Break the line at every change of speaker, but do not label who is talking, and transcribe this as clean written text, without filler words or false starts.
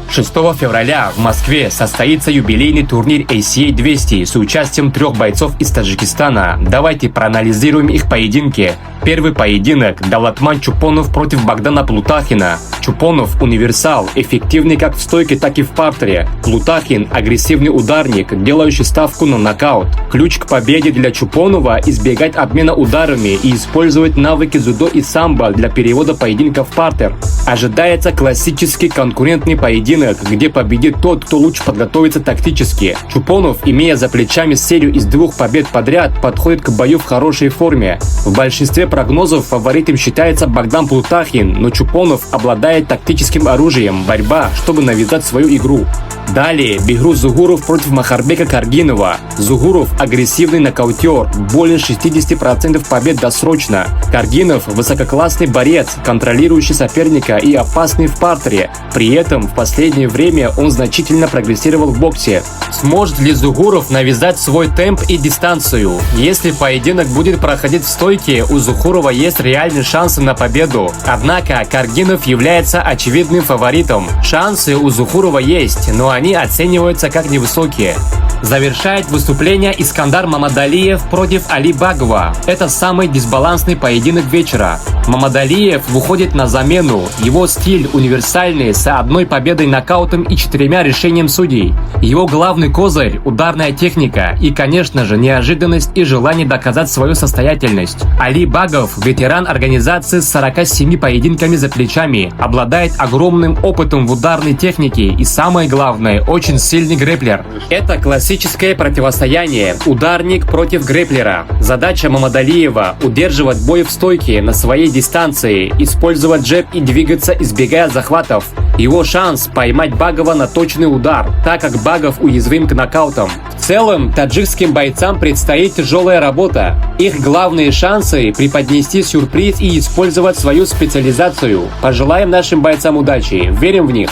6 февраля в Москве состоится юбилейный турнир ACA 200 с участием 3 бойцов из Таджикистана. Давайте проанализируем их поединки. Первый поединок – Давлатман Чупонов против Богдана Плутахина. Чупонов – универсал, эффективный как в стойке, так и в партере. Плутахин – агрессивный ударник, делающий ставку на нокаут. Ключ к победе для Чупонова – избегать обмена ударами и использовать навыки дзюдо и самбо для перевода поединка в партер. Ожидается классический конкурентный поединок, где победит тот, кто лучше подготовится тактически. Чупонов, имея за плечами серию из 2 побед подряд, подходит к бою в хорошей форме. В большинстве прогнозов фаворитом считается Богдан Плутахин, но Чупонов обладает тактическим оружием борьба, чтобы навязать свою игру. Далее Бигруз Зугуров против Махарбека Каргинова. Зугуров – агрессивный нокаутер, более 60% побед досрочно. Каргинов – высококлассный борец, контролирующий соперника и опасный в партере. При этом в последнее время он значительно прогрессировал в боксе. Сможет ли Зугуров навязать свой темп и дистанцию? Если поединок будет проходить в стойке, у Зугурова есть реальные шансы на победу. Однако Каргинов является очевидным фаворитом. Шансы у Зугурова есть, но они оцениваются как невысокие. Завершает выступление Искандар Мамадалиев против Али Багова. Это самый дисбалансный поединок вечера. Мамадалиев выходит на замену. Его стиль универсальный, с 1 победой нокаутом и 4 решением судей. Его главный козырь – ударная техника и, конечно же, неожиданность и желание доказать свою состоятельность. Али Багов – ветеран организации с 47 поединками за плечами, обладает огромным опытом в ударной технике и, самое главное, очень сильный грэплер. Это классическое противостояние – ударник против грэплера. Задача Мамадалиева – удерживать бой в стойке на своей дистанции, использовать джеб и двигаться, избегая захватов. Его шанс – поймать Багова на точный удар, так как Багов уязвим к нокаутам. В целом, таджикским бойцам предстоит тяжелая работа. Их главные шансы – преподнести сюрприз и использовать свою специализацию. Пожелаем нашим бойцам удачи, верим в них!